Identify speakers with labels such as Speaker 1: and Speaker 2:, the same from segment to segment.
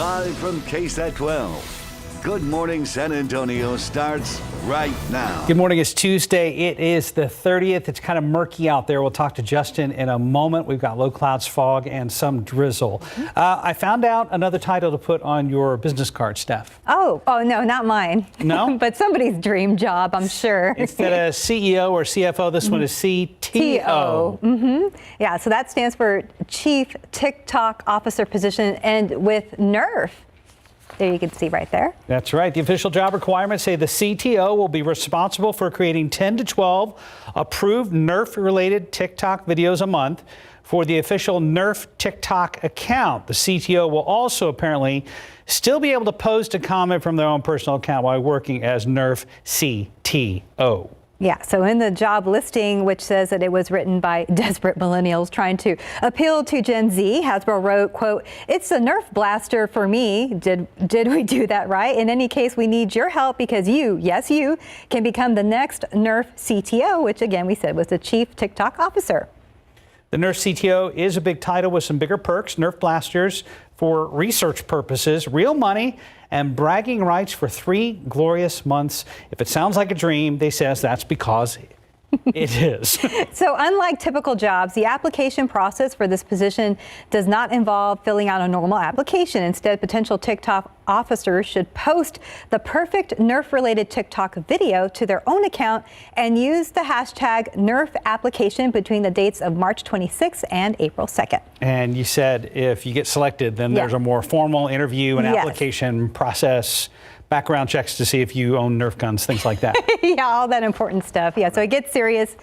Speaker 1: Live from KSAT 12. Good Morning San Antonio starts right now.
Speaker 2: Good morning. It's Tuesday. It is the 30th. It's kind of murky out there. We'll talk to Justin in a moment. We've got low clouds, fog, and some drizzle. I found out another title to put on your business card, Steph.
Speaker 3: Oh, no, not mine.
Speaker 2: No?
Speaker 3: But somebody's dream job, I'm sure.
Speaker 2: Instead of CEO or CFO, this one is CTO.
Speaker 3: Yeah, so that stands for Chief TikTok Officer position, and with NERF. There you can see right there.
Speaker 2: That's right. The official job requirements say the CTO will be responsible for creating 10 to 12 approved NERF-related TikTok videos a month for the official NERF TikTok account. The CTO will also apparently still be able to post a comment from their own personal account while working as NERF CTO.
Speaker 3: Yeah, so in the job listing, which says that it was written by desperate millennials trying to appeal to Gen Z, Hasbro wrote, quote, "It's a Nerf blaster for me." Did we do that right? In any case, we need your help because you, yes, you, can become the next Nerf CTO, which again, we said was the Chief TikTok Officer.
Speaker 2: The NERF CTO is a big title with some bigger perks. NERF blasters for research purposes, real money, and bragging rights for 3 glorious months. If it sounds like a dream, they says that's because it is.
Speaker 3: So unlike typical jobs, the application process for this position does not involve filling out a normal application. Instead, potential TikTok officers should post the perfect NERF-related TikTok video to their own account and use the hashtag NERF application between the dates of March 26th and April 2nd.
Speaker 2: And you said if you get selected, then there's a more formal interview and application process, background checks to see if you own Nerf guns, things like that.
Speaker 3: Yeah, all that important stuff. Yeah, so it gets serious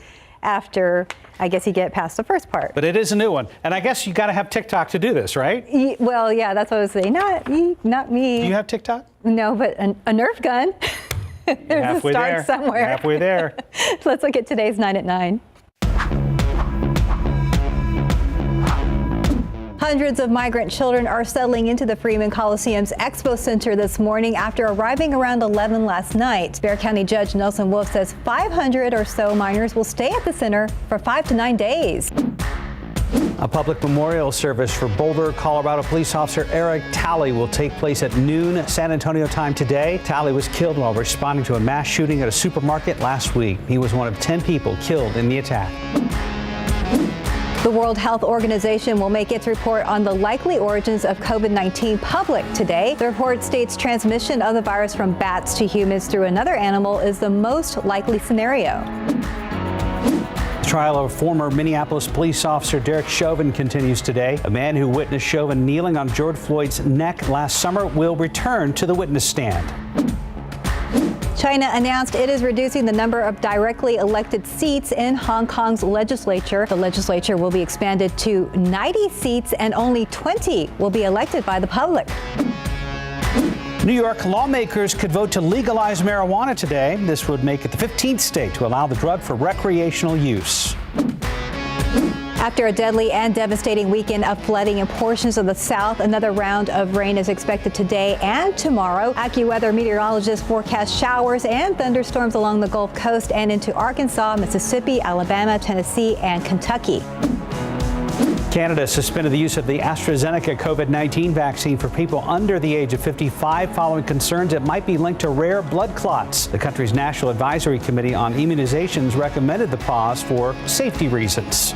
Speaker 3: after, I guess, you get past the first part.
Speaker 2: But it is a new one. And I guess you got to have TikTok to do this, right?
Speaker 3: Well, yeah, that's what I was saying. Not me.
Speaker 2: Do you have TikTok?
Speaker 3: No, but a Nerf gun. There's a start somewhere.
Speaker 2: You're halfway there.
Speaker 3: Let's look at today's 9 at 9. Hundreds of migrant children are settling into the Freeman Coliseum's Expo Center this morning after arriving around 11 last night. Bexar County Judge Nelson Wolf says 500 or so minors will stay at the center for 5 to 9 days.
Speaker 2: A public memorial service for Boulder, Colorado police officer Eric Talley will take place at noon San Antonio time today. Talley was killed while responding to a mass shooting at a supermarket last week. He was one of 10 people killed in the attack. The World Health Organization will make its report on the likely origins of COVID-19 public today. The report states transmission of the virus from bats to humans through another animal is the most likely scenario. The trial of former Minneapolis police officer Derek Chauvin continues today. A man who witnessed Chauvin kneeling on George Floyd's neck last summer will return to the witness stand.
Speaker 3: China announced it is reducing the number of directly elected seats in Hong Kong's legislature. The legislature will be expanded to 90 seats and only 20 will be elected by the public.
Speaker 2: New York lawmakers could vote to legalize marijuana today. This would make it the 15th state to allow the drug for recreational use. After a deadly and devastating weekend of flooding in portions of the South, another round of rain is expected today and tomorrow. AccuWeather meteorologists forecast showers and thunderstorms along the Gulf Coast and into Arkansas, Mississippi, Alabama, Tennessee, and Kentucky. Canada suspended the use of the AstraZeneca COVID-19 vaccine for people under the age of 55 following concerns it might be linked to rare blood clots. The country's National Advisory Committee on Immunizations recommended the pause for safety reasons.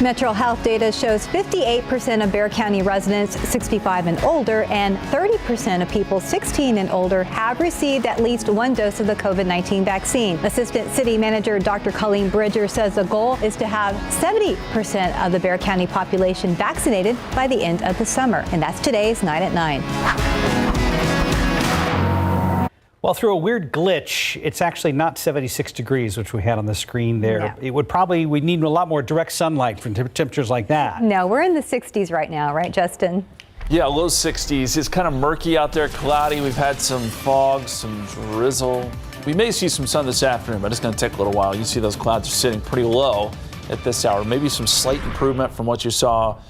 Speaker 3: Metro Health data shows 58% of Bexar County residents 65 and older and 30% of people 16 and older have received at least one dose of the COVID-19 vaccine. Assistant City Manager Dr. Colleen Bridger says the goal is to have 70% of the Bexar County population vaccinated by the end of the summer. And that's today's 9 at 9.
Speaker 2: Well, through a weird glitch, it's actually not 76 degrees, which we had on the screen there.
Speaker 3: No.
Speaker 2: It would probably, we'd need a lot more direct sunlight for temperatures like that.
Speaker 3: No, we're in the 60s right now, right, Justin?
Speaker 4: Yeah, low 60s. It's kind of murky out there, cloudy. We've had some fog, some drizzle. We may see some sun this afternoon, but it's going to take a little while. You see those clouds are sitting pretty low at this hour. Maybe some slight improvement from what you saw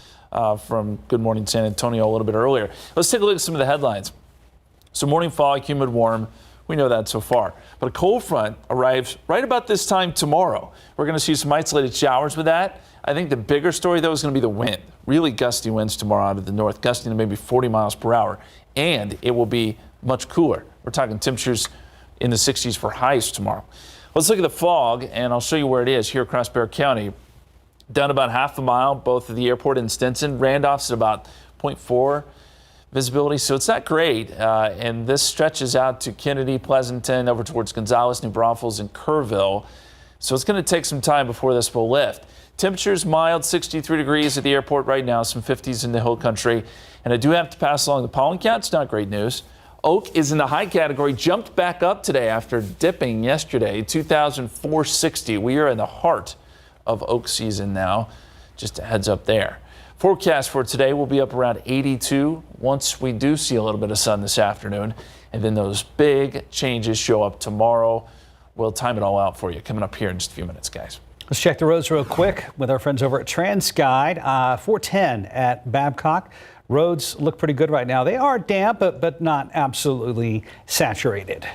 Speaker 4: from Good Morning San Antonio a little bit earlier. Let's take a look at some of the headlines. So morning fog, humid, warm. We know that so far. But a cold front arrives right about this time tomorrow. We're going to see some isolated showers with that. I think the bigger story, though, is going to be the wind. really gusty winds tomorrow out of the north, gusting to maybe 40 miles per hour. And it will be much cooler. We're talking temperatures in the 60s for highs tomorrow. Let's look at the fog, and I'll show you where it is here across Bexar County. Down about half a mile, both at the airport and Stinson. Randolph's at about 0.4 visibility, so it's not great. And this stretches out to Kennedy, Pleasanton, over towards Gonzales, New Braunfels, and Kerrville. So it's going to take some time before this will lift. Temperatures mild, 63 degrees at the airport right now, some 50s in the hill country. And I do have to pass along the pollen count. It's not great news. Oak is in the high category, jumped back up today after dipping yesterday, 2,460. We are in the heart of oak season now. Just a heads up there. Forecast for today will be up around 82 once we do see a little bit of sun this afternoon. And then those big changes show up tomorrow. We'll time it all out for you coming up here in just a few minutes, guys.
Speaker 2: Let's check the roads real quick with our friends over at TransGuide. 410 at Babcock. Roads look pretty good right now. They are damp, but not absolutely saturated.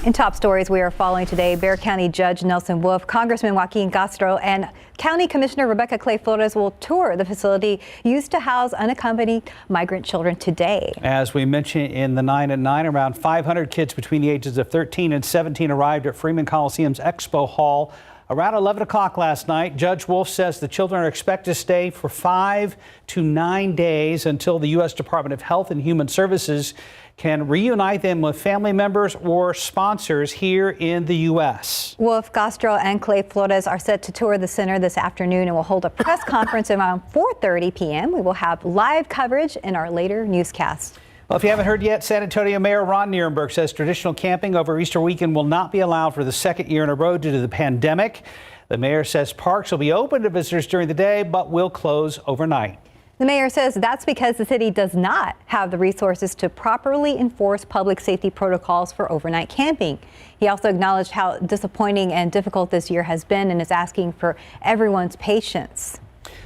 Speaker 3: In top stories we are following today, Bexar County Judge Nelson Wolff, Congressman Joaquin Castro, and County Commissioner Rebecca Clay Flores will tour the facility used to house unaccompanied migrant children today. As we mentioned in the 9 at 9, around 500 kids between the ages of 13 and 17 arrived at Freeman Coliseum's Expo Hall around 11 o'clock last night. Judge Wolff says the children are expected to stay for 5 to 9 days until the U.S. Department of Health and Human Services can reunite them with family members or sponsors here in the U.S. Wolff, Castro, and Clay Flores are set to tour the center this afternoon and will hold a press conference around 4:30 p.m. We will have live coverage in our later newscast. Well, if you haven't heard yet, San Antonio Mayor Ron Nirenberg says traditional camping over Easter weekend will not be allowed for the second year in a row due to the pandemic. The mayor says parks will be open to visitors during the day, but will close overnight. The mayor says that's because the city does not have the resources to properly enforce public safety protocols for overnight camping. He also acknowledged how disappointing and difficult this year has been and is asking for everyone's patience.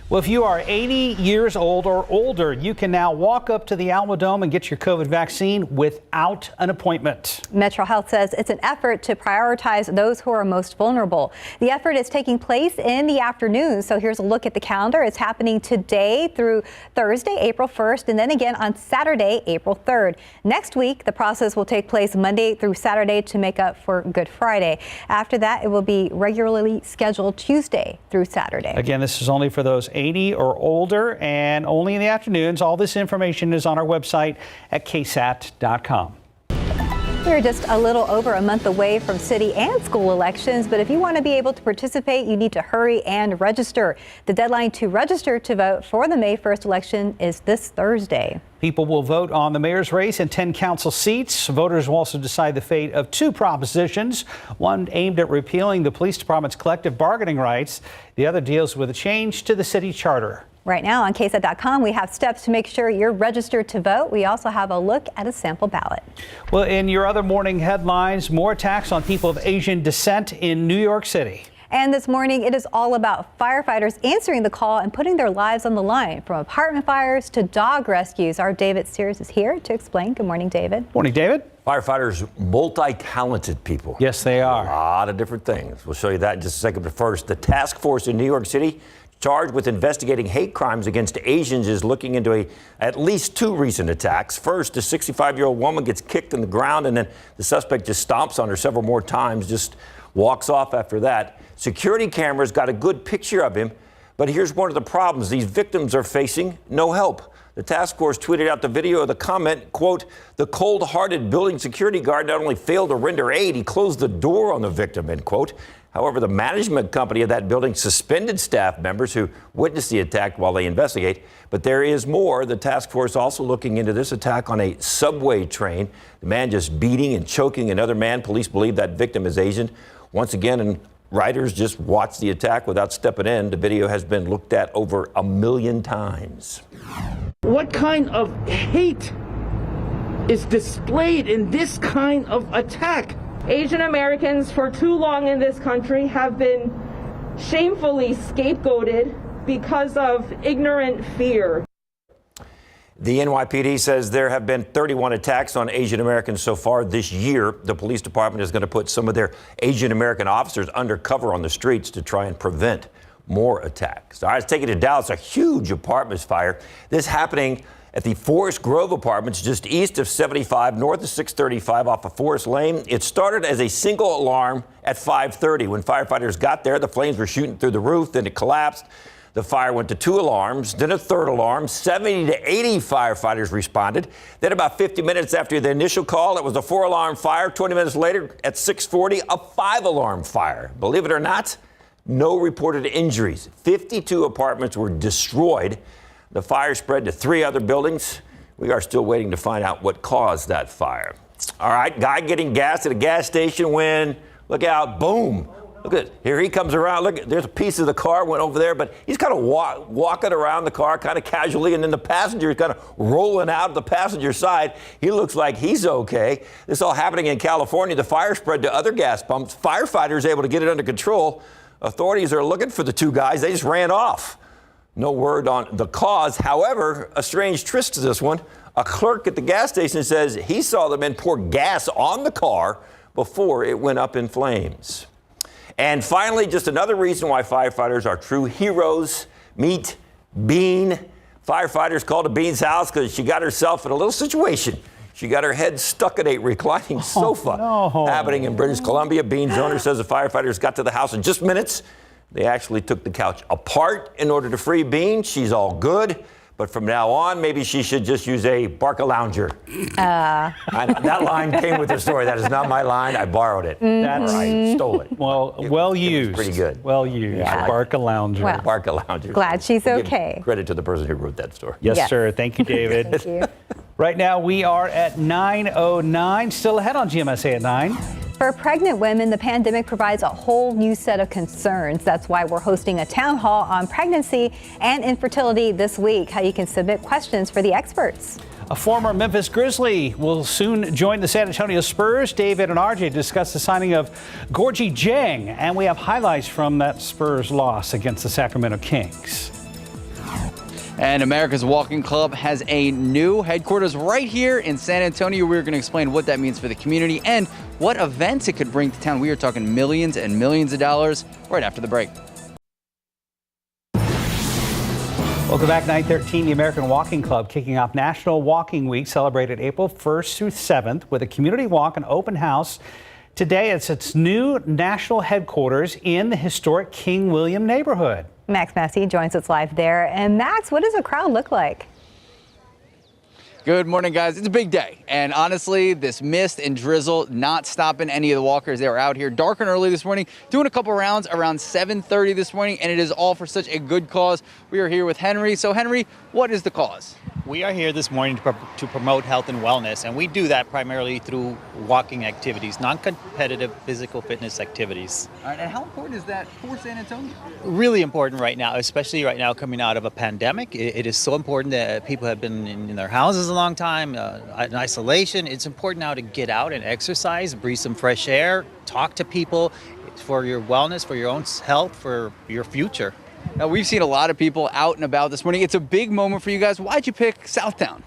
Speaker 3: Well, if you are 80 years old or older, you can now walk up to the Alamo Dome and get your COVID vaccine without an appointment. Metro Health says it's an effort to prioritize those who are most vulnerable. The effort is taking place in the afternoon. So here's a look at the calendar. It's happening today through Thursday, April 1st, and then again on Saturday, April 3rd. Next week, the process will take place Monday through Saturday to make up for Good Friday. After that, it will be regularly scheduled Tuesday through Saturday. Again, this is only for those 80 or older and only in the afternoons. All this information is on our website at KSAT.com. We're just a little over a month away from city and school elections, but if you want to be able to participate, you need to hurry and register. The deadline to register to vote for the May 1st election is this Thursday. People will vote on the mayor's race and 10 council seats. Voters will also decide the fate of 2 propositions, one aimed at repealing the police department's collective bargaining rights. The other deals with a change to the city charter. Right now on KSAT.com, we have steps to make sure you're registered to vote. We also have a look at a sample ballot. Well, in your other morning headlines, more attacks on people of Asian descent in New York City. And this morning, it is all about firefighters answering the call and putting their lives on the line, from apartment fires to dog rescues. Our David Sears is here to explain. Good morning, David. Morning, David.
Speaker 5: Firefighters, multi-talented people.
Speaker 2: Yes, they are.
Speaker 5: A lot of different things. We'll show you that in just a second. But first, the task force in New York City charged with investigating hate crimes against Asians is looking into at least 2 recent attacks. First, a 65-year-old woman gets kicked in the ground, and then the suspect just stomps on her several more times, just walks off after that. Security cameras got a good picture of him, but here's one of the problems. These victims are facing no help. The task force tweeted out the video of the comment, quote, "The cold-hearted building security guard not only failed to render aid, he closed the door on the victim," end quote. However, the management company of that building suspended staff members who witnessed the attack while they investigate. But there is more. The task force also looking into this attack on a subway train. The man just beating and choking another man. Police believe that victim is Asian. Once again, and riders just watched the attack without stepping in. The video has been looked at over 1 million times.
Speaker 6: What kind of hate is displayed in this kind of attack?
Speaker 7: Asian Americans for too long in this country have been shamefully scapegoated because of ignorant fear.
Speaker 5: The NYPD says there have been 31 attacks on Asian Americans so far this year. The police department is going to put some of their Asian American officers undercover on the streets to try and prevent more attacks. All right, let's take it to Dallas. A huge apartments fire. This happening at the Forest Grove Apartments just east of 75, north of 635 off of Forest Lane. It started as a single alarm at 5:30. When firefighters got there, the flames were shooting through the roof, then it collapsed. The fire went to 2 alarms, then a third alarm. 70 to 80 firefighters responded. Then about 50 minutes after the initial call, it was a 4-alarm fire. 20 minutes later, at 6:40, a 5-alarm fire. Believe it or not, no reported injuries. 52 apartments were destroyed. The fire spread to 3 other buildings. We are still waiting to find out what caused that fire. All right, guy getting gas at a gas station when, look out, boom. Look at it. Here he comes around. Look, there's a piece of the car went over there, but he's kind of walking around the car kind of casually, and then the passenger is kind of rolling out of the passenger side. He looks like he's okay. This all happening in California. The fire spread to other gas pumps. Firefighters able to get it under control. Authorities are looking for the 2 guys. They just ran off. No word on the cause. However, a strange twist to this one. A clerk at the gas station says he saw the men pour gas on the car before it went up in flames. And finally, just another reason why firefighters are true heroes. Meet Bean. Firefighters called to Bean's house because she got herself in a little situation. She got her head stuck in a reclining sofa. Happening in British Columbia. Bean's owner says the firefighters got to the house in just minutes. They actually took the couch apart in order to free Bean. She's all good. But from now on, maybe she should just use a Barca-lounger. That line came with the story. That is not my line. I borrowed it.
Speaker 2: That's
Speaker 5: I stole it.
Speaker 2: Well used.
Speaker 5: Pretty good.
Speaker 2: Well used.
Speaker 5: Yeah.
Speaker 2: Barca-lounger.
Speaker 3: Well,
Speaker 5: Barca-lounger.
Speaker 3: glad she's
Speaker 5: We'll give
Speaker 3: okay.
Speaker 5: Credit to the person who wrote that story.
Speaker 2: Yes, sir. Thank you, David.
Speaker 3: Thank you.
Speaker 2: Right now, we are at 9:09. Still ahead on GMSA at 9.
Speaker 3: For pregnant women, the pandemic provides a whole new set of concerns. That's why we're hosting a town hall on pregnancy and infertility this week, how you can submit questions for the experts.
Speaker 2: A former Memphis Grizzly will soon join the San Antonio Spurs. David and RJ discuss the signing of Gorgie Jang, and we have highlights from that Spurs loss against the Sacramento Kings.
Speaker 8: And America's Walking Club has a new headquarters right here in San Antonio. We're going to explain what that means for the community and what events it could bring to town. We are talking millions and millions of dollars right after the break.
Speaker 2: Welcome back, 9:13. The American Walking Club kicking off National Walking Week, celebrated April 1st through 7th with a community walk and open house. Today, it's its new national headquarters in the historic King William neighborhood.
Speaker 3: Max Massey joins us live there. And Max, what does the crowd look like?
Speaker 8: Good morning, guys. It's a big day. And honestly, this mist and drizzle not stopping any of the walkers. They were out here dark and early this morning, doing a couple rounds around 7:30 this morning, and it is all for such a good cause. We are here with Henry. So, Henry, what is the cause?
Speaker 9: We are here this morning to promote health and wellness, and we do that primarily through walking activities, non-competitive physical fitness activities.
Speaker 8: All right, and how important is that for San Antonio?
Speaker 9: Really important right now, especially right now coming out of a pandemic. It is so important that people have been in their houses a long time, in isolation. It's important now to get out and exercise, breathe some fresh air, talk to people for your wellness, for your own health, for your future.
Speaker 8: Now, we've seen a lot of people out and about this morning. It's a big moment for you guys. Why'd you pick Southtown?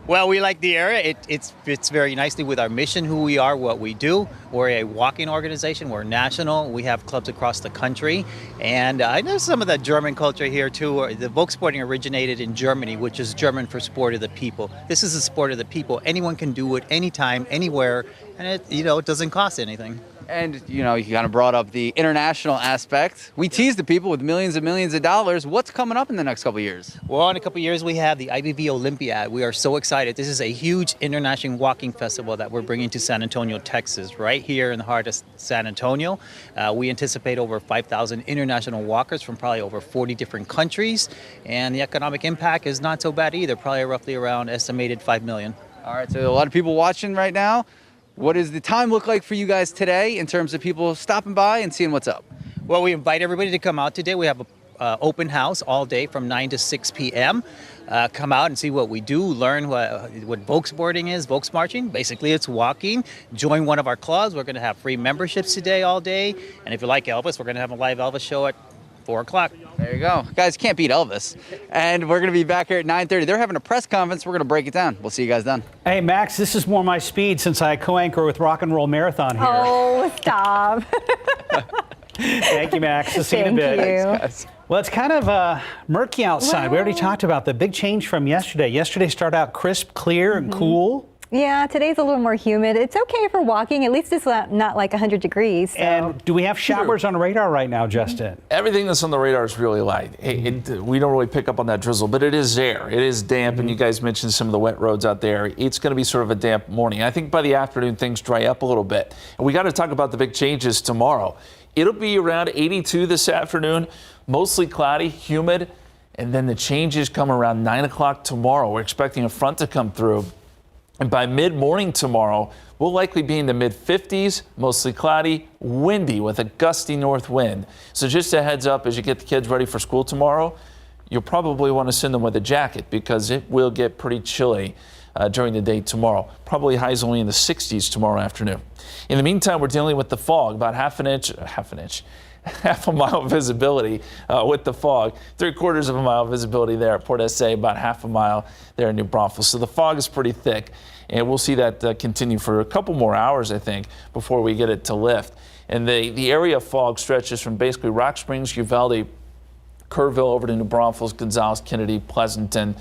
Speaker 9: Well, we like the area. It fits very nicely with our mission, who we are, what we do. We're a walking organization. We're national. We have clubs across the country. And I know some of the German culture here, too. The Volkssporting originated in Germany, which is German for sport of the people. This is a sport of the people. Anyone can do it anytime, anywhere, and it doesn't cost anything.
Speaker 8: And, you kind of brought up the international aspect. We tease the people with millions and millions of dollars. What's coming up in the next couple of years?
Speaker 9: Well, in a couple of years, we have the IBV Olympiad. We are so excited. This is a huge international walking festival that we're bringing to San Antonio, Texas, right here in the heart of San Antonio. We anticipate over 5,000 international walkers from probably over 40 different countries. And the economic impact is not so bad either, probably roughly around estimated 5 million.
Speaker 8: All right, so a lot of people watching right now. What does the time look like for you guys today in terms of people stopping by and seeing what's up?
Speaker 9: Well, we invite everybody to come out today. We have an open house all day from 9 to 6 p.m. Come out and see what we do, learn what Volksboarding is, Volksmarching. Basically, it's walking. Join one of our clubs. We're going to have free memberships today all day. And if you like Elvis, we're going to have a live Elvis show at 4 o'clock.
Speaker 8: There you go. Guys, can't beat Elvis. And we're going to be back here at 9:30. They're having a press conference. We're going to break it down. We'll see you guys then.
Speaker 2: Hey, Max, this is more my speed since I co-anchor with Rock and Roll Marathon here.
Speaker 3: Oh, stop.
Speaker 2: Thank you, Max. We'll see you in a bit.
Speaker 3: Thank you.
Speaker 2: Well, it's kind of murky outside. We already talked about the big change from yesterday. Yesterday started out crisp, clear, and cool.
Speaker 3: Yeah, today's a little more humid. It's okay for walking. At least it's not like 100 degrees. So.
Speaker 2: And do we have showers on the radar right now, Justin?
Speaker 4: Everything that's on the radar is really light. We don't really pick up on that drizzle, but it is there. It is damp, and you guys mentioned some of the wet roads out there. It's going to be sort of a damp morning. I think by the afternoon, things dry up a little bit. And we got to talk about the big changes tomorrow. It'll be around 82 this afternoon, mostly cloudy, humid, and then the changes come around 9 o'clock tomorrow. We're expecting a front to come through. And by mid-morning tomorrow, we'll likely be in the mid-50s, mostly cloudy, windy with a gusty north wind. So just a heads up as you get the kids ready for school tomorrow, you'll probably want to send them with a jacket because it will get pretty chilly during the day tomorrow. Probably highs only in the 60s tomorrow afternoon. In the meantime, we're dealing with the fog, about half a mile visibility with the fog, 3/4 of a mile visibility there at Port SA, about half a mile there in New Braunfels. So the fog is pretty thick, and we'll see that continue for a couple more hours, I think, before we get it to lift. And the area of fog stretches from basically Rock Springs, Uvalde, Kerrville over to New Braunfels, Gonzales, Kennedy, Pleasanton,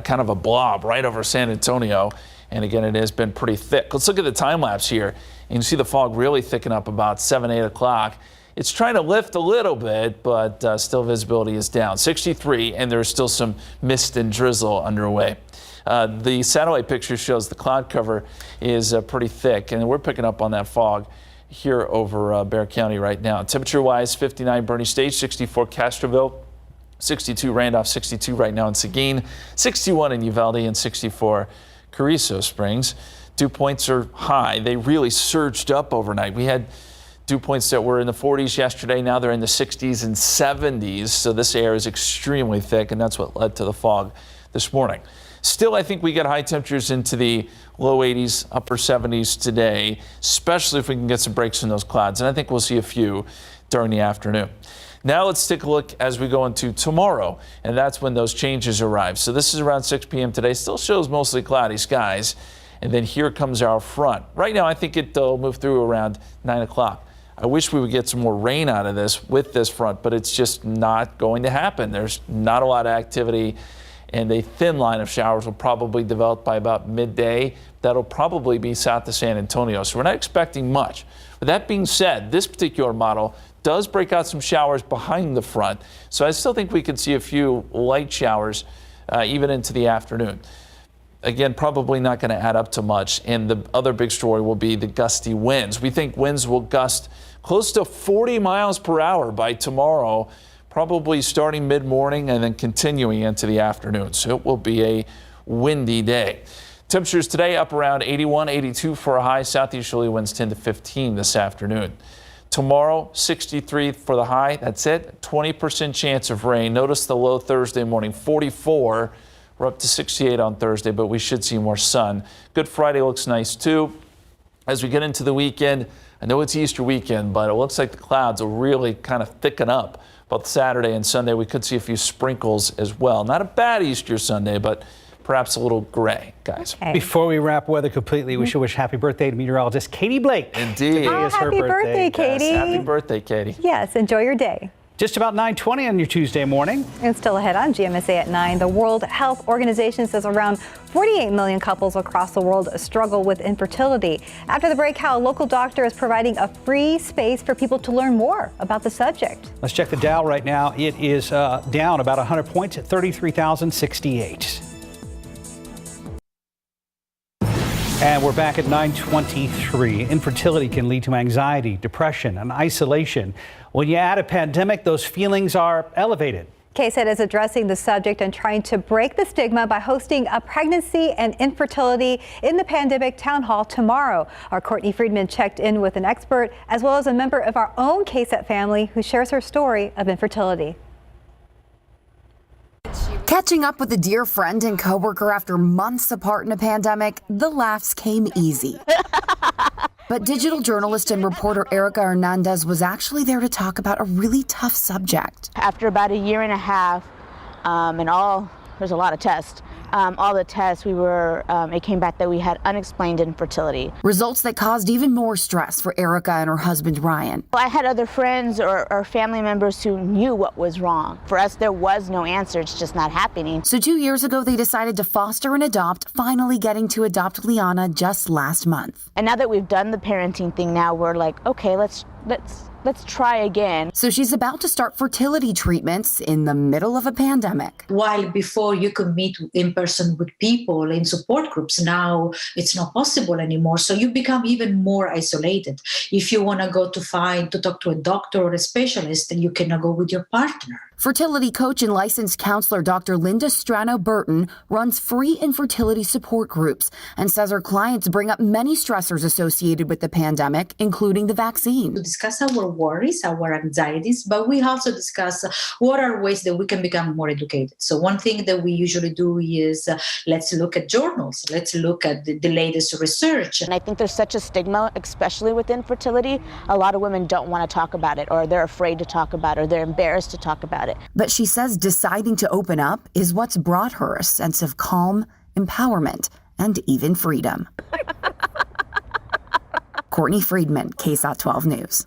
Speaker 4: kind of a blob right over San Antonio. And again, it has been pretty thick. Let's look at the time lapse here. You can see the fog really thicken up about 7, 8 o'clock. It's trying to lift a little bit, but still visibility is down. 63, and there's still some mist and drizzle underway. The satellite picture shows the cloud cover is pretty thick, and we're picking up on that fog here over Bexar County right now. Temperature-wise, 59 Bernie Stage, 64 Castroville, 62 Randolph, 62 right now in Seguin, 61 in Uvalde, and 64 Carrizo Springs. Dew points are high. They really surged up overnight. We had dew points that were in the 40s yesterday. Now they're in the 60s and 70s. So this air is extremely thick, and that's what led to the fog this morning. Still, I think we get high temperatures into the low 80s, upper 70s today, especially if we can get some breaks in those clouds. And I think we'll see a few during the afternoon. Now let's take a look as we go into tomorrow, and that's when those changes arrive. So this is around 6 p.m. today. Still shows mostly cloudy skies. And then here comes our front. Right now, I think it'll move through around 9 o'clock. I wish we would get some more rain out of this with this front, but it's just not going to happen. There's not a lot of activity, and a thin line of showers will probably develop by about midday. That'll probably be south of San Antonio, so we're not expecting much. With that being said, this particular model does break out some showers behind the front, so I still think we could see a few light showers even into the afternoon. Again, probably not going to add up to much, and the other big story will be the gusty winds. We think winds will gust close to 40 miles per hour by tomorrow, probably starting mid-morning and then continuing into the afternoon. So it will be a windy day. Temperatures today up around 81, 82 for a high. Southeasterly winds 10 to 15 this afternoon. Tomorrow, 63 for the high. That's it. 20% chance of rain. Notice the low Thursday morning, 44. We're up to 68 on Thursday, but we should see more sun. Good Friday looks nice too. As we get into the weekend, I know it's Easter weekend, but it looks like the clouds will really kind of thicken up. Both Saturday and Sunday, we could see a few sprinkles as well. Not a bad Easter Sunday, but perhaps a little gray, guys.
Speaker 3: Okay.
Speaker 2: Before we wrap weather completely, we should wish happy birthday to meteorologist Katie Blake.
Speaker 4: Indeed.
Speaker 3: Oh,
Speaker 2: is her
Speaker 3: happy birthday, Katie.
Speaker 4: Yes, happy birthday, Katie.
Speaker 3: Yes, enjoy your day.
Speaker 2: Just about 9:20 on your Tuesday morning.
Speaker 3: And still ahead on GMSA at 9, the World Health Organization says around 48 million couples across the world struggle with infertility. After the break, how a local doctor is providing a free space for people to learn more about the subject.
Speaker 2: Let's check the Dow right now. It is down about 100 points at 33,068. And we're back at 9:23. Infertility can lead to anxiety, depression, and isolation. When you add a pandemic, those feelings are elevated.
Speaker 3: KSAT is addressing the subject and trying to break the stigma by hosting a pregnancy and infertility in the pandemic town hall tomorrow. Our Courtney Friedman checked in with an expert as well as a member of our own KSAT family who shares her story of infertility.
Speaker 10: Catching up with a dear friend and coworker after months apart in a pandemic, the laughs came easy. But digital journalist and reporter Erica Hernandez was actually there to talk about a really tough subject.
Speaker 11: After about a year and a half, there's a lot of tests, all the tests, it came back that we had unexplained infertility.
Speaker 10: Results that caused even more stress for Erica and her husband, Ryan.
Speaker 11: I had other friends or family members who knew what was wrong. For us, there was no answer. It's just not happening.
Speaker 10: So 2 years ago, they decided to foster and adopt, finally getting to adopt Liana just last month.
Speaker 11: And now that we've done the parenting thing, now we're like, okay, let's try again.
Speaker 10: So she's about to start fertility treatments in the middle of a pandemic.
Speaker 12: While before you could meet in person with people in support groups, now it's not possible anymore. So you become even more isolated. If you want to go to talk to a doctor or a specialist, then you cannot go with your partner.
Speaker 10: Fertility coach and licensed counselor Dr. Linda Strano-Burton runs free infertility support groups and says her clients bring up many stressors associated with the pandemic, including the vaccine.
Speaker 12: We discuss our worries, our anxieties, but we also discuss what are ways that we can become more educated. So one thing that we usually do is let's look at journals, let's look at the latest research.
Speaker 11: And I think there's such a stigma, especially with infertility. A lot of women don't want to talk about it, or they're afraid to talk about it, or they're embarrassed to talk about it.
Speaker 10: But she says deciding to open up is what's brought her a sense of calm, empowerment, and even freedom. Courtney Friedman, KSAT 12 News.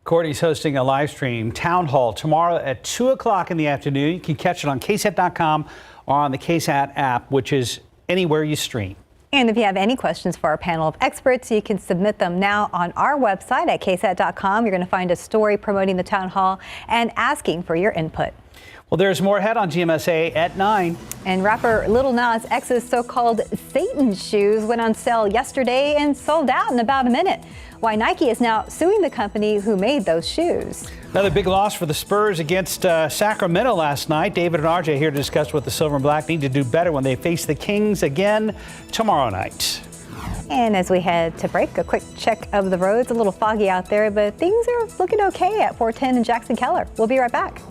Speaker 2: Courtney's hosting a live stream town hall tomorrow at 2 o'clock in the afternoon. You can catch it on KSAT.com or on the KSAT app, which is anywhere you stream.
Speaker 3: And if you have any questions for our panel of experts, you can submit them now on our website at KSAT.com. You're going to find a story promoting the town hall and asking for your input.
Speaker 2: Well, there's more ahead on GMSA at 9.
Speaker 3: And rapper Lil Nas X's so-called Satan shoes went on sale yesterday and sold out in about a minute. Why Nike is now suing the company who made those shoes.
Speaker 2: Another big loss for the Spurs against Sacramento last night. David and RJ here to discuss what the Silver and Black need to do better when they face the Kings again tomorrow night.
Speaker 3: And as we head to break, a quick check of the roads. A little foggy out there, but things are looking okay at 410 and Jackson Keller. We'll be right back.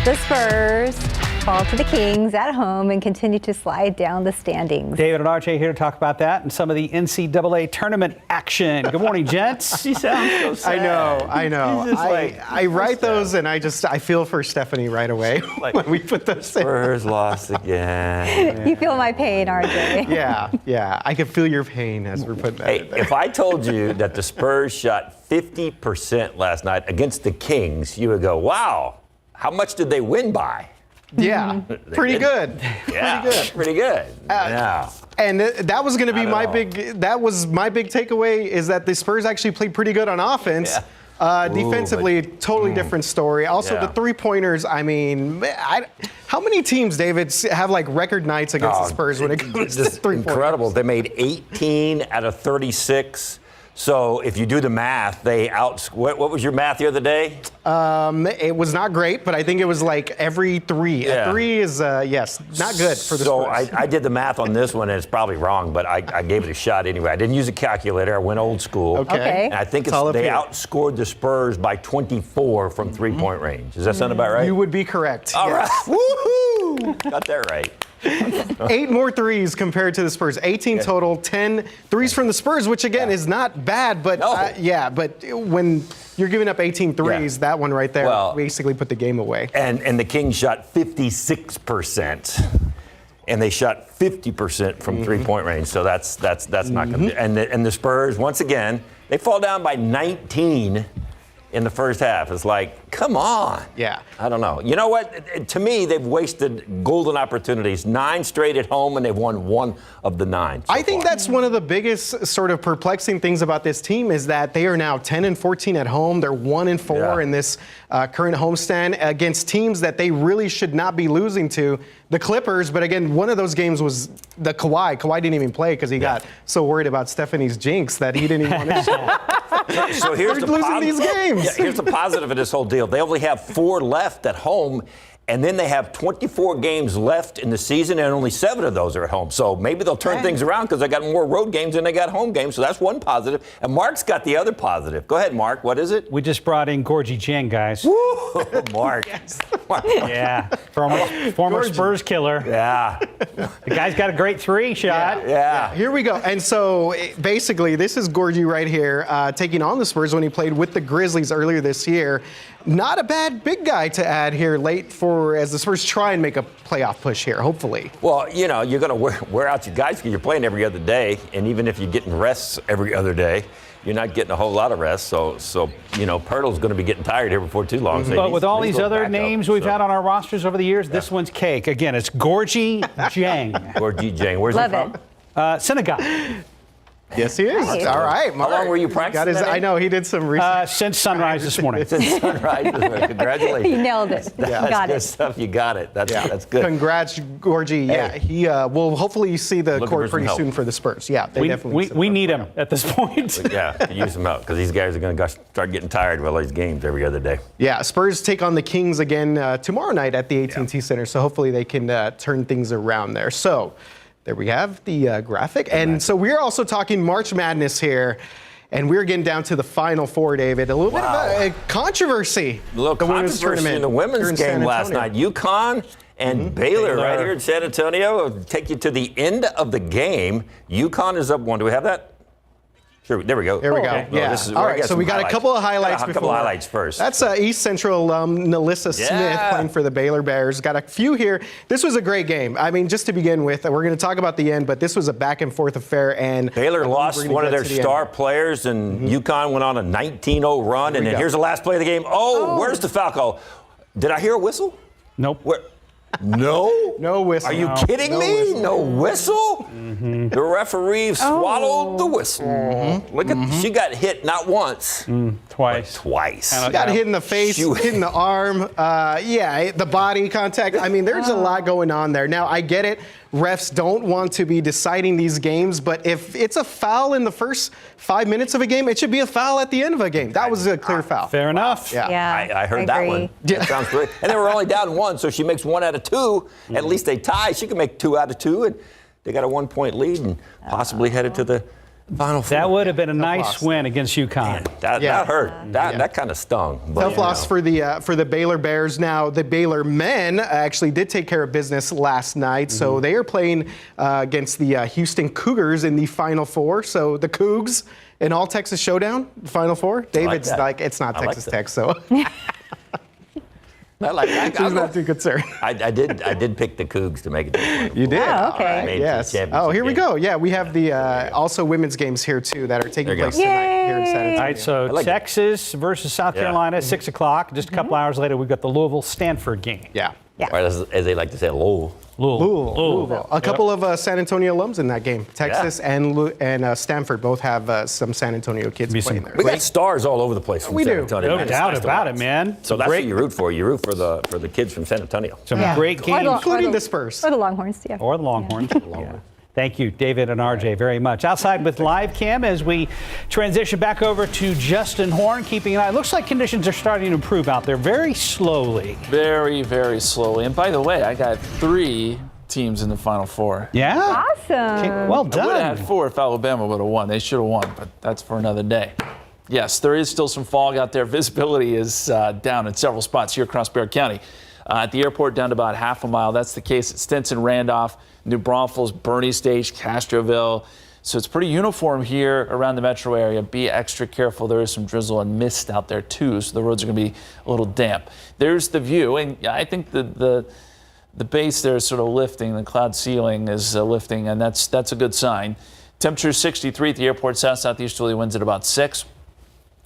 Speaker 3: The Spurs fall to the Kings at home and continue to slide down the standings.
Speaker 2: David and RJ here to talk about that and some of the NCAA tournament action. Good morning, gents.
Speaker 13: She sounds so sad. I know. I write those and I feel for Stephanie right away when we put those in.
Speaker 5: Spurs lost again.
Speaker 3: You feel my pain, RJ.
Speaker 13: Yeah. I can feel your pain as we're putting that in there.
Speaker 5: If I told you that the Spurs shot 50% last night against the Kings, you would go, wow, how much did they win by?
Speaker 13: Yeah, pretty good.
Speaker 5: Yeah, pretty good. Yeah.
Speaker 13: And that was going to be my big takeaway is that the Spurs actually played pretty good on offense. Yeah. Defensively, totally different story. Also, the three-pointers, I mean, how many teams, David, have like record nights against the Spurs when it comes to three-pointers?
Speaker 5: Incredible. They made 18 out of 36. So if you do the math, what was your math the other day?
Speaker 13: It was not great, but I think it was like every three.
Speaker 5: Yeah.
Speaker 13: 3 is, yes, not good for the Spurs.
Speaker 5: So I did the math on this one, and it's probably wrong, but I gave it a shot anyway. I didn't use a calculator. I went old school.
Speaker 13: Okay.
Speaker 5: And I think they outscored the Spurs by 24 from three-point range. Does that sound about right?
Speaker 13: You would be correct.
Speaker 5: All right. Woohoo! Got that right.
Speaker 13: 8 more threes compared to the Spurs. 18 total, 10 threes from the Spurs, which again is not bad, but but when you're giving up 18 threes, that one right there basically put the game away.
Speaker 5: And the Kings shot 56%. And they shot 50% from three-point range, so that's not going to be. And the Spurs, once again, they fall down by 19 in the first half. It's like, come on.
Speaker 13: Yeah.
Speaker 5: I don't know. You know what? To me, they've wasted golden opportunities. 9 straight at home, and they've won 1 of the 9.
Speaker 13: I think that's one of the biggest sort of perplexing things about this team is that they are now 10-14 at home. They're 1-4 in this current homestand against teams that they really should not be losing to. The Clippers, but again, one of those games was the Kawhi. Kawhi didn't even play because he got so worried about Stephanie's jinx that he didn't even want to show.
Speaker 5: So here's the
Speaker 13: losing these games.
Speaker 5: Yeah, here's the positive of this whole deal. They only have 4 left at home, and then they have 24 games left in the season, and only 7 of those are at home. So maybe they'll turn things around because they got more road games than they got home games. So that's one positive. And Mark's got the other positive. Go ahead, Mark. What is it?
Speaker 2: We just brought in Gorgie Jang, guys.
Speaker 5: Woo! Mark.
Speaker 2: Yeah, former Spurs killer.
Speaker 5: Yeah.
Speaker 2: The guy's got a great 3 shot.
Speaker 5: Yeah.
Speaker 13: Here we go. And so basically, this is Gorgie right here taking on the Spurs when he played with the Grizzlies earlier this year. Not a bad big guy to add here late as the Spurs try and make a playoff push here, hopefully.
Speaker 5: Well, you know, you're going to wear out your guys because you're playing every other day. And even if you're getting rests every other day, you're not getting a whole lot of rest. So you know, Pirtle's going to be getting tired here before too long. So
Speaker 2: but with all these other names we've had on our rosters over the years, this one's cake. Again, it's Gorgie Jang.
Speaker 5: Gorgie Jang. Where's he from?
Speaker 2: Senegal.
Speaker 13: Yes, he is.
Speaker 3: Nice.
Speaker 13: All right.
Speaker 5: How long were you practicing?
Speaker 13: I know he did some research.
Speaker 2: Since sunrise this morning.
Speaker 5: Since sunrise this morning. Congratulations.
Speaker 3: You nailed it.
Speaker 5: That's
Speaker 3: Got
Speaker 5: good
Speaker 3: it.
Speaker 5: stuff. You got it. That's good.
Speaker 13: Congrats, Gorgie.
Speaker 5: Hey.
Speaker 13: Yeah, he will hopefully see the
Speaker 5: Looking
Speaker 13: court
Speaker 5: for some
Speaker 13: pretty
Speaker 5: help.
Speaker 13: soon for the Spurs. Yeah, they definitely.
Speaker 2: We need him at this point.
Speaker 5: Yeah, use them out because these guys are going to start getting tired of all these games every other day.
Speaker 13: Yeah, Spurs take on the Kings again tomorrow night at the AT&T Center, so hopefully they can turn things around there. So there we have the graphic. And so we're also talking March Madness here, and we're getting down to the Final Four, David. A little bit of a controversy.
Speaker 5: A little controversy in the women's game last night. UConn and Baylor right here in San Antonio will take you to the end of the game. UConn is up 1. Do we have that? Sure, there we go.
Speaker 13: There we go.
Speaker 5: Okay.
Speaker 13: Yeah.
Speaker 5: This is,
Speaker 13: all right, so we got a couple of highlights before.
Speaker 5: A couple of highlights first.
Speaker 13: That's East Central alum Nalissa Smith playing for the Baylor Bears. Got a few here. This was a great game. I mean, just to begin with, we're going to talk about the end, but this was a back-and-forth affair. And
Speaker 5: Baylor lost one of their star players, and UConn went on a 19-0 run. And then here's the last play of the game. Oh, where's the foul call? Did I hear a whistle?
Speaker 2: Nope.
Speaker 5: Where? No?
Speaker 13: No whistle.
Speaker 5: Are you kidding me? No whistle? The referee swallowed the whistle. Look at, she got hit not once.
Speaker 2: Twice.
Speaker 5: Twice.
Speaker 13: She got hit in the face, hit in the arm. The body contact. I mean, there's a lot going on there. Now, I get it. Refs don't want to be deciding these games, but if it's a foul in the first 5 minutes of a game, it should be a foul at the end of a game. That was a clear foul.
Speaker 2: Fair enough.
Speaker 3: Yeah,
Speaker 5: I heard that one. That sounds great. And they were only down 1, so she makes 1 out of 2. At least they tie. She can make 2 out of 2, and they got a 1-point lead and possibly headed to the Final Four.
Speaker 2: That would have been a nice win against UConn.
Speaker 5: That hurt. That kind of stung.
Speaker 13: Tough loss for the Baylor Bears. Now, the Baylor men actually did take care of business last night, so they are playing against the Houston Cougars in the Final Four. So the Cougs, an all-Texas showdown, Final Four. David's like it's not Texas Tech, so. She's not too concerned.
Speaker 5: I did pick the Cougs to make it.
Speaker 13: You did?
Speaker 3: Oh, okay.
Speaker 13: Right. Yes. Oh, here we go. Yeah, we have the also women's games here, too, that are taking place tonight here in San Antonio.
Speaker 2: All right, so Texas versus South Carolina, 6 o'clock. Just a couple hours later, we've got the Louisville-Stanford game.
Speaker 13: Yeah.
Speaker 5: Or as they like to say,
Speaker 13: Louisville. A couple of San Antonio alums in that game. Texas and Stanford both have some San Antonio kids playing there.
Speaker 5: We got stars all over the place.
Speaker 13: We do.
Speaker 2: No doubt about it, man.
Speaker 5: So that's what you root for. You root for the kids from San Antonio.
Speaker 2: Some great games.
Speaker 13: Including the Spurs.
Speaker 3: Or the Longhorns, yeah.
Speaker 2: Or the Longhorns. Thank you, David and RJ, very much. Outside with live cam as we transition back over to Justin Horn, keeping an eye. It looks like conditions are starting to improve out there very slowly.
Speaker 4: Very, very slowly. And by the way, I got 3 teams in the Final Four.
Speaker 2: Yeah?
Speaker 3: Awesome.
Speaker 2: Okay, well done.
Speaker 4: I would have had 4 if Alabama would have won. They should have won, but that's for another day. Yes, there is still some fog out there. Visibility is down in several spots here across Bexar County. At the airport, down to about half a mile. That's the case at Stinson, Randolph, New Braunfels, Bernie Stage, Castroville. So it's pretty uniform here around the metro area. Be extra careful. There is some drizzle and mist out there, too, so the roads are going to be a little damp. There's the view, and I think the base there is sort of lifting. The cloud ceiling is lifting, and that's a good sign. Temperature 63 at the airport, south-southeasterly winds at about 6.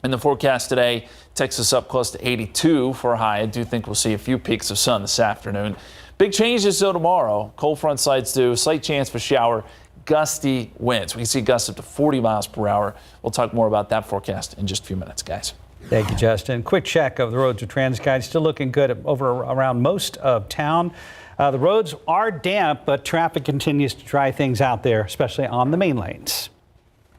Speaker 4: In the forecast today, takes us up close to 82 for a high. I do think we'll see a few peaks of sun this afternoon. Big changes, though, tomorrow. Cold front sides do. Slight chance for shower. Gusty winds. We can see gusts up to 40 miles per hour. We'll talk more about that forecast in just a few minutes, guys.
Speaker 2: Thank you, Justin. Quick check of the roads with TransGuide. Still looking good over around most of town. The roads are damp, but traffic continues to dry things out there, especially on the main lanes.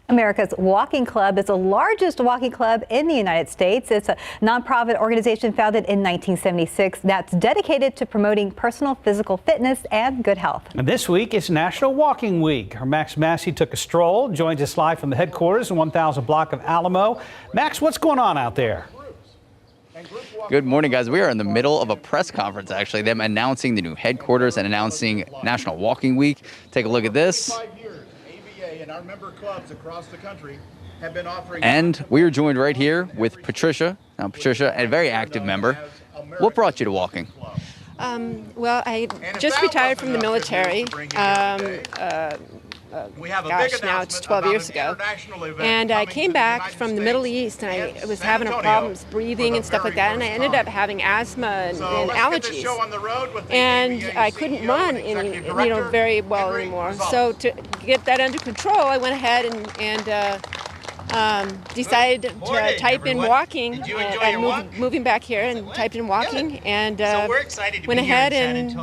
Speaker 3: America's Walking Club is the largest walking club in the United States. It's a nonprofit organization founded in 1976 that's dedicated to promoting personal physical fitness and good health.
Speaker 2: And this week is National Walking Week. Our Max Massey took a stroll, joins us live from the headquarters in 1000 block of Alamo. Max, what's going on out there?
Speaker 8: Good morning, guys. We are in the middle of a press conference, actually. Them announcing the new headquarters and announcing National Walking Week. Take a look at this.
Speaker 14: 5 years, AVA and our member clubs across the country have been offering.
Speaker 8: And we are joined right here with Patricia. Now, Patricia, a very active member. What brought you to walking?
Speaker 15: Well, I just retired from the military. Gosh, now it's 12 years ago. And I came back from the Middle East, and I was having problems breathing and stuff like that, and I ended up having asthma and allergies. And I couldn't run very well anymore. So to get that under control, I went ahead and decided to type in walking, moving back here, and typed in walking, and went ahead and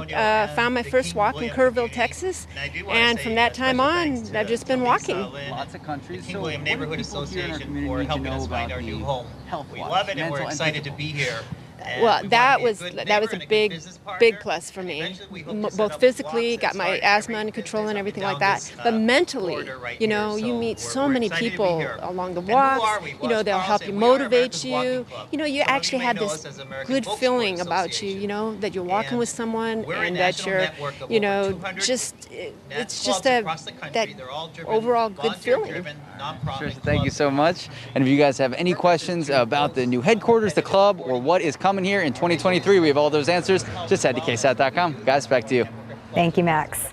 Speaker 15: found my first walk in Kerrville, Texas, and from that time on, I've just been walking.
Speaker 8: Lots of countries.
Speaker 9: The Kingwood Neighborhood Association for helping us find our new home. We love it, and we're excited to be here.
Speaker 15: Well, that was a big plus for me. Both physically, got my asthma under control and everything like that, but mentally, you meet so many people along the walks. They'll help you, motivate you. You actually have this good feeling about you. That you're walking with someone and that you're, it's just that overall good feeling.
Speaker 8: Sure, thank you so much. And if you guys have any questions about the new headquarters, the club, or what is coming here in 2023, we have all those answers. Just head to KSAT.com. Guys, back to you.
Speaker 3: Thank you, Max.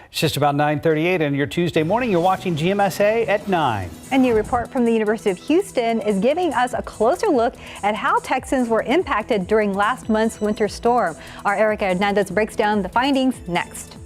Speaker 2: It's just about 9:38 on your Tuesday morning. You're watching GMSA at 9.
Speaker 3: A new report from the University of Houston is giving us a closer look at how Texans were impacted during last month's winter storm. Our Erica Hernandez breaks down the findings next.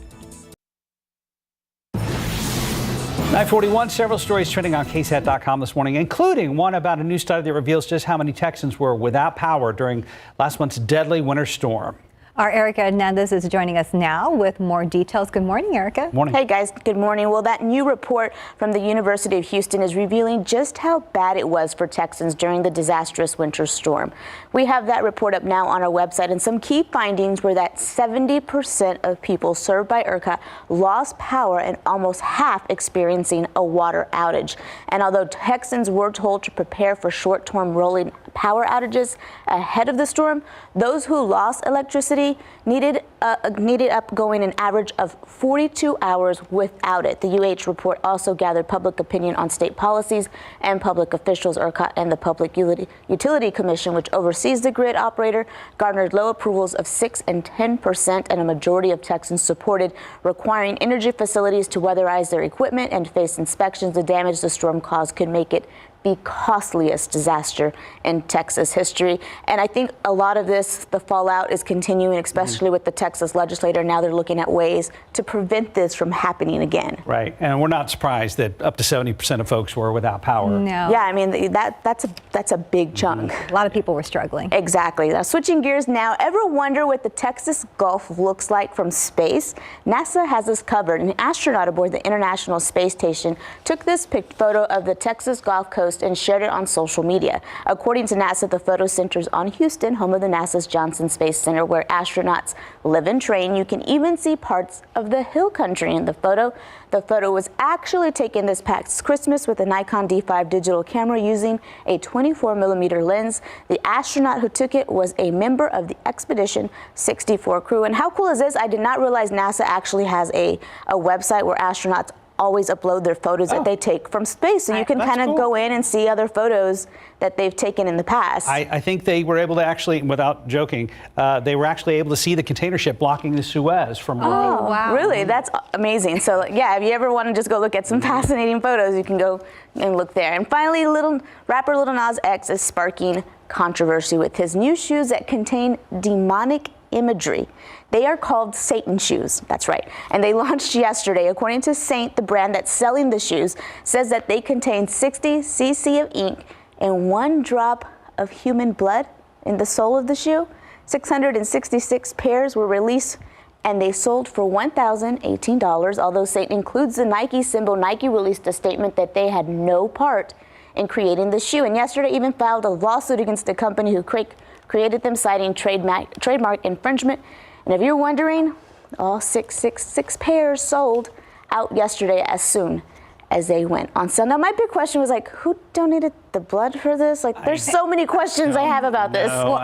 Speaker 2: 9:41, several stories trending on KSAT.com this morning, including one about a new study that reveals just how many Texans were without power during last month's deadly winter storm.
Speaker 3: Our Erica Hernandez is joining us now with more details. Good morning, Erica.
Speaker 2: Morning.
Speaker 11: Hey, guys. Good morning. Well, that new report from the University of Houston is revealing just how bad it was for Texans during the disastrous winter storm. We have that report up now on our website, and some key findings were that 70% of people served by ERCOT lost power, and almost half experiencing a water outage. And although Texans were told to prepare for short-term rolling power outages ahead of the storm, those who lost electricity needed up going an average of 42 hours without it. The UH report also gathered public opinion on state policies and public officials. ERCOT and the Public Utility Commission, which oversees the grid operator, garnered low approvals of 6% and 10%, and a majority of Texans supported requiring energy facilities to weatherize their equipment and face inspections. The damage the storm caused could make it the costliest disaster in Texas history. And I think a lot of this, the fallout is continuing, especially with the Texas legislature. Now they're looking at ways to prevent this from happening again.
Speaker 2: Right. And we're not surprised that up to 70% of folks were without power.
Speaker 3: No.
Speaker 11: Yeah, I mean, that's a big chunk.
Speaker 3: A lot of people were struggling.
Speaker 11: Exactly. Now, switching gears now, ever wonder what the Texas Gulf looks like from space? NASA has us covered. An astronaut aboard the International Space Station took this photo of the Texas Gulf Coast and shared it on social media. According to NASA, the photo centers on Houston, home of the NASA's Johnson Space Center, where astronauts live and train. You can even see parts of the hill country in the photo. The photo was actually taken this past Christmas with a Nikon D5 digital camera using a 24mm lens. The astronaut who took it was a member of the Expedition 64 crew. And how cool is this? I did not realize NASA actually has a website where astronauts always upload their photos that they take from space, so you can kind of go in and see other photos that they've taken in the past.
Speaker 2: I think they were able to actually, without joking, they were actually able to see the container ship blocking the Suez from Earth.
Speaker 11: Oh, wow. Really? That's amazing. So, yeah, if you ever want to just go look at some fascinating photos, you can go and look there. And finally, rapper Lil Nas X is sparking controversy with his new shoes that contain demonic imagery. They are called Satan shoes. That's right. And they launched yesterday. According to Saint, the brand that's selling the shoes, says that they contain 60 cc of ink and 1 drop of human blood in the sole of the shoe. 666 pairs were released, and they sold for $1,018. Although Saint includes the Nike symbol, Nike released a statement that they had no part in creating the shoe, and yesterday even filed a lawsuit against the company who created them, citing trademark infringement. And if you're wondering, all 666 pairs sold out yesterday as soon as they went on sale. Now, my big question was, like, who donated the blood for this? Like, there's so many questions I have about this.
Speaker 3: Well,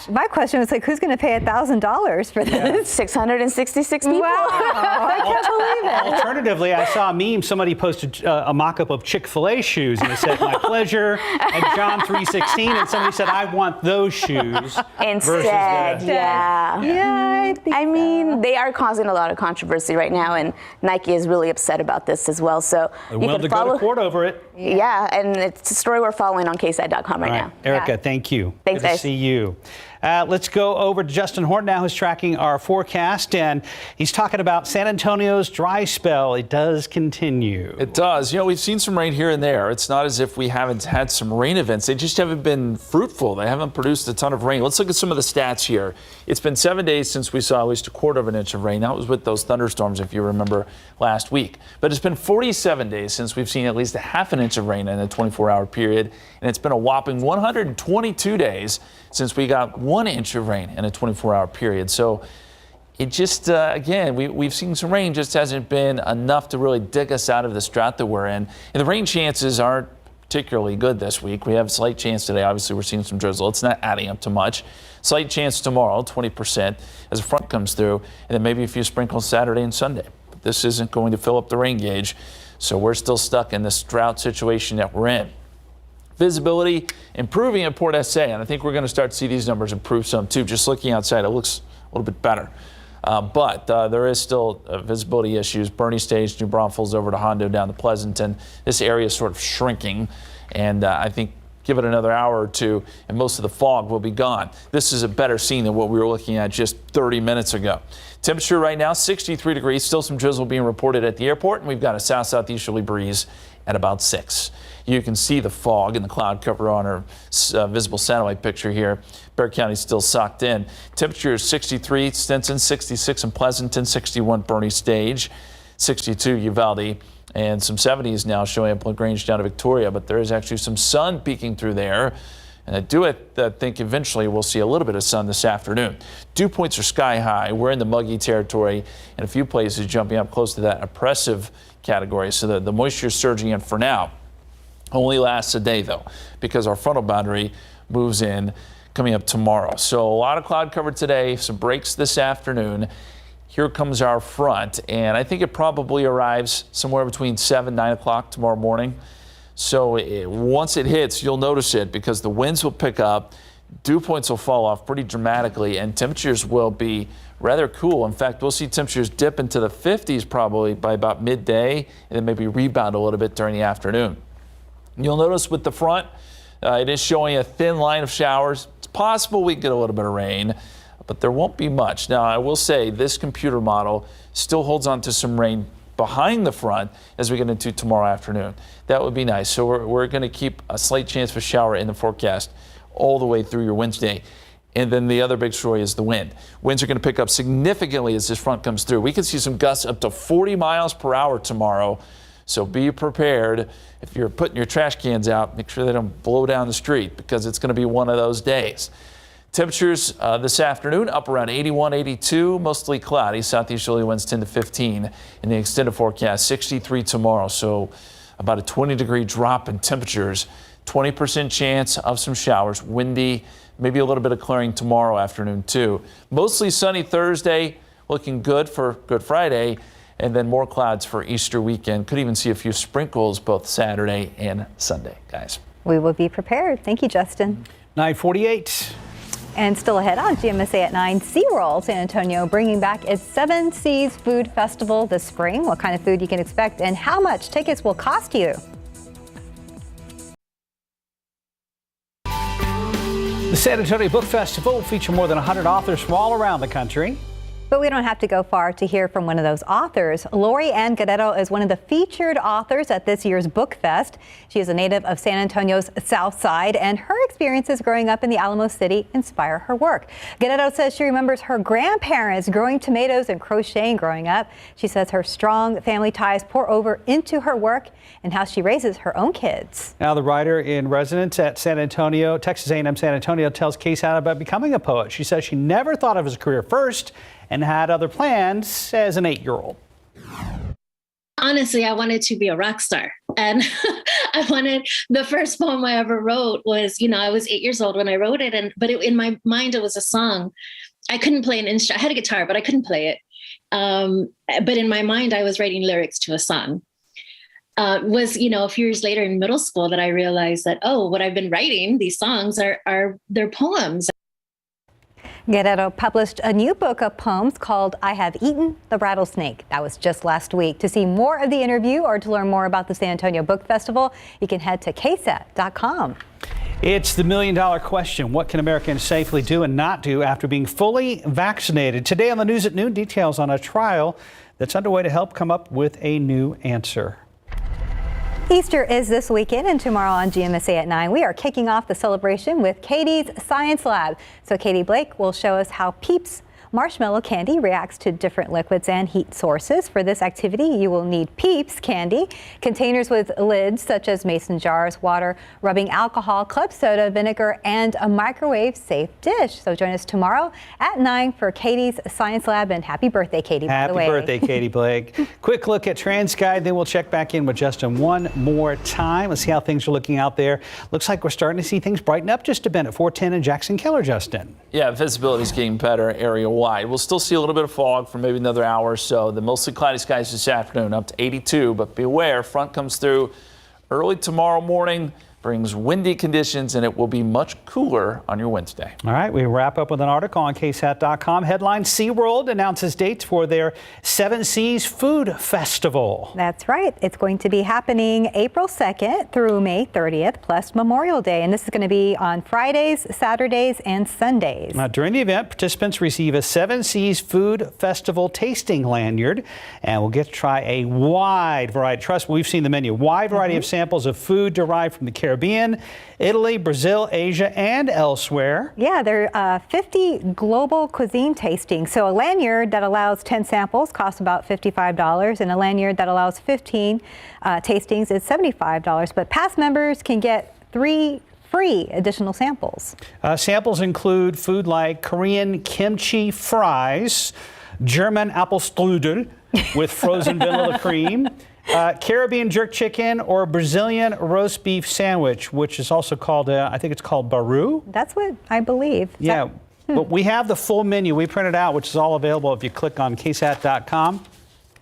Speaker 3: my question was like, who's going to pay $1,000 for this?
Speaker 11: 666 people.
Speaker 3: Wow, I can't believe it.
Speaker 2: Alternatively, I saw a meme. Somebody posted a mock-up of Chick-fil-A shoes, and it said, "My pleasure," and John 3:16, and somebody said, "I want those shoes."
Speaker 11: Instead, yeah. I mean, they are causing a lot of controversy right now, and Nike is really upset about this as well. So
Speaker 2: They're willing to go to court over it.
Speaker 11: Yeah, and it's a story we're following on KSAT.com right now.
Speaker 2: Erica, thank you.
Speaker 11: Thanks,
Speaker 2: Good
Speaker 11: guys.
Speaker 2: to see you. Let's go over to Justin Horton now, who's tracking our forecast, and he's talking about San Antonio's dry spell. It does continue.
Speaker 4: It does. You know, we've seen some rain here and there. It's not as if we haven't had some rain events. They just haven't been fruitful. They haven't produced a ton of rain. Let's look at some of the stats here. It's been 7 days since we saw at least 1/4 of an inch of rain. That was with those thunderstorms, if you remember, last week. But it's been 47 days since we've seen at least 1/2 inch of rain in a 24-hour period. And it's been a whopping 122 days since we got 1 inch of rain in a 24-hour period. So it just, again, we've seen some rain, just hasn't been enough to really dig us out of this drought that we're in. And the rain chances aren't particularly good this week. We have a slight chance today. Obviously, we're seeing some drizzle. It's not adding up to much. Slight chance tomorrow, 20%, as a front comes through, and then maybe a few sprinkles Saturday and Sunday. But this isn't going to fill up the rain gauge, so we're still stuck in this drought situation that we're in. Visibility improving at Port SA, and I think we're going to start to see these numbers improve some too. Just looking outside, it looks a little bit better. But there is still visibility issues. Bernie Stage, New Braunfels over to Hondo down to Pleasanton. This area is sort of shrinking, and I think give it another hour or two, and most of the fog will be gone. This is a better scene than what we were looking at just 30 minutes ago. Temperature right now, 63 degrees. Still some drizzle being reported at the airport, and we've got a south-southeasterly breeze at about 6. You can see the fog and the cloud cover on our visible satellite picture here. Bexar County still socked in. Temperature is 63, Stinson, 66 in Pleasanton, 61 Bernie Stage, 62 Uvalde, and some 70s now showing up LaGrange down to Victoria, but there is actually some sun peeking through there. And I think eventually we'll see a little bit of sun this afternoon. Dew points are sky high. We're in the muggy territory, and a few places jumping up close to that oppressive category. So the moisture is surging in for now. Only lasts a day, though, because our frontal boundary moves in coming up tomorrow. So a lot of cloud cover today, some breaks this afternoon. Here comes our front, and I think it probably arrives somewhere between 7, 9 o'clock tomorrow morning. So once it hits, you'll notice it because the winds will pick up, dew points will fall off pretty dramatically, and temperatures will be rather cool. In fact, we'll see temperatures dip into the 50s probably by about midday, and then maybe rebound a little bit during the afternoon. You'll notice with the front, it is showing a thin line of showers. It's possible we get a little bit of rain, but there won't be much. Now, I will say this computer model still holds on to some rain behind the front as we get into tomorrow afternoon. That would be nice. So we're going to keep a slight chance of a shower in the forecast all the way through your Wednesday. And then the other big story is the wind. Winds are going to pick up significantly as this front comes through. We could see some gusts up to 40 miles per hour tomorrow. So be prepared. If you're putting your trash cans out, make sure they don't blow down the street because it's going to be one of those days. Temperatures this afternoon up around 81, 82, mostly cloudy. Southeasterly winds 10 to 15. In the extended forecast, 63 tomorrow. So about a 20-degree drop in temperatures. 20% chance of some showers. Windy, maybe a little bit of clearing tomorrow afternoon too. Mostly sunny Thursday, looking good for Good Friday. And then more clouds for Easter weekend. Could even see a few sprinkles both Saturday and Sunday, guys.
Speaker 3: We will be prepared. Thank you, Justin.
Speaker 2: 9:48.
Speaker 3: And still ahead on GMSA at 9, Seaworld San Antonio bringing back its 7 Seas Food Festival this spring. What kind of food you can expect and how much tickets will cost you.
Speaker 2: The San Antonio Book Festival will feature more than 100 authors from all around the country.
Speaker 3: But we don't have to go far to hear from one of those authors. Ann Guerrero is one of the featured authors at this year's Book Fest. She is a native of San Antonio's South Side, and her experiences growing up in the Alamo City inspire her work. Guerrero says she remembers her grandparents growing tomatoes and crocheting growing up. She says her strong family ties pour over into her work and how she raises her own kids.
Speaker 2: Now the writer in residence at San Antonio, Texas A&M San Antonio, tells KSAT about becoming a poet. She says she never thought of it as a career first and had other plans as an 8-year-old.
Speaker 16: Honestly, I wanted to be a rock star. And I wanted, the first poem I ever wrote was, I was 8 years old when I wrote it. But in my mind, it was a song. I couldn't play an instrument. I had a guitar, but I couldn't play it. But in my mind, I was writing lyrics to a song. Was, a few years later in middle school that I realized that, what I've been writing, these songs they're poems.
Speaker 3: Guerrero published a new book of poems called I Have Eaten the Rattlesnake. That was just last week. To see more of the interview or to learn more about the San Antonio Book Festival, you can head to KSAT.com.
Speaker 2: It's the million-dollar question. What can Americans safely do and not do after being fully vaccinated? Today on the News at Noon, details on a trial that's underway to help come up with a new answer.
Speaker 3: Easter is this weekend, and tomorrow on GMSA at 9, we are kicking off the celebration with Katie's Science Lab. So Katie Blake will show us how Peeps marshmallow candy reacts to different liquids and heat sources. For this activity, you will need Peeps candy, containers with lids such as mason jars, water, rubbing alcohol, club soda, vinegar, and a microwave-safe dish. So join us tomorrow at 9 for Katie's Science Lab, and happy birthday, Katie, by the way.
Speaker 2: Happy birthday, Katie Blake. Quick look at TransGuide, then we'll check back in with Justin one more time. Let's see how things are looking out there. Looks like we're starting to see things brighten up just a bit at 410 and Jackson Keller, Justin.
Speaker 4: Yeah, visibility is getting better area-wide. We'll still see a little bit of fog for maybe another hour or so. The mostly cloudy skies this afternoon up to 82, but beware, front comes through early tomorrow morning, brings windy conditions, and it will be much cooler on your Wednesday.
Speaker 2: All right, we wrap up with an article on KSAT.com. Headline: Seaworld announces dates for their Seven Seas Food Festival.
Speaker 3: That's right. It's going to be happening April 2nd through May 30th, plus Memorial Day. And this is going to be on Fridays, Saturdays, and Sundays.
Speaker 2: Now, during the event, participants receive a Seven Seas Food Festival tasting lanyard, and we'll get to try a wide variety. Trust me, we've seen the menu. Wide variety of samples of food derived from the Caribbean, Italy, Brazil, Asia, and elsewhere.
Speaker 3: Yeah, there are 50 global cuisine tastings. So a lanyard that allows 10 samples costs about $55, and a lanyard that allows 15 tastings is $75. But past members can get 3 free additional samples.
Speaker 2: Samples include food like Korean kimchi fries, German Apfelstrudel with frozen vanilla cream, Caribbean jerk chicken, or Brazilian roast beef sandwich, which is also called, I think it's called baru.
Speaker 3: That's what I believe.
Speaker 2: Yeah, but we have the full menu. We printed out, which is all available if you click on KSAT.com.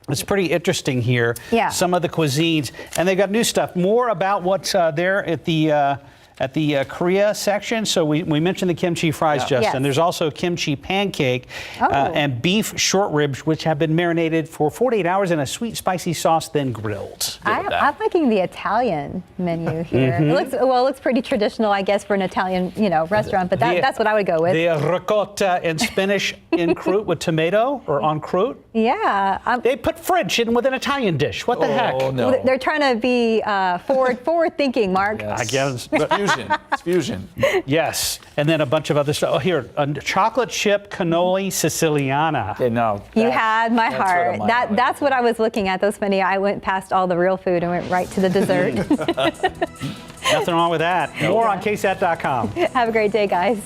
Speaker 2: It's pretty interesting here.
Speaker 3: Yeah.
Speaker 2: Some of the cuisines, and they've got new stuff. More about what's there at the Korea section. So we mentioned the kimchi fries, Justin.
Speaker 3: Yes.
Speaker 2: There's also kimchi pancake and beef short ribs, which have been marinated for 48 hours in a sweet, spicy sauce, then grilled.
Speaker 3: I'm liking the Italian menu here. It looks pretty traditional, I guess, for an Italian, restaurant. But that's what I would go with.
Speaker 2: The ricotta and spinach en croûte with tomato or en croûte.
Speaker 3: Yeah.
Speaker 2: They put French in with an Italian dish. What the heck?
Speaker 4: No.
Speaker 3: They're trying to be forward thinking, Mark.
Speaker 4: Yes.
Speaker 2: I guess.
Speaker 4: It's fusion.
Speaker 2: Yes, and then a bunch of other stuff. Oh, here, a chocolate chip cannoli Siciliana.
Speaker 4: Okay, no.
Speaker 3: You had my heart. That's what I was looking at. Those funny. I went past all the real food and went right to the dessert.
Speaker 2: Nothing wrong with that. More on KSAT.com.
Speaker 3: Have a great day, guys.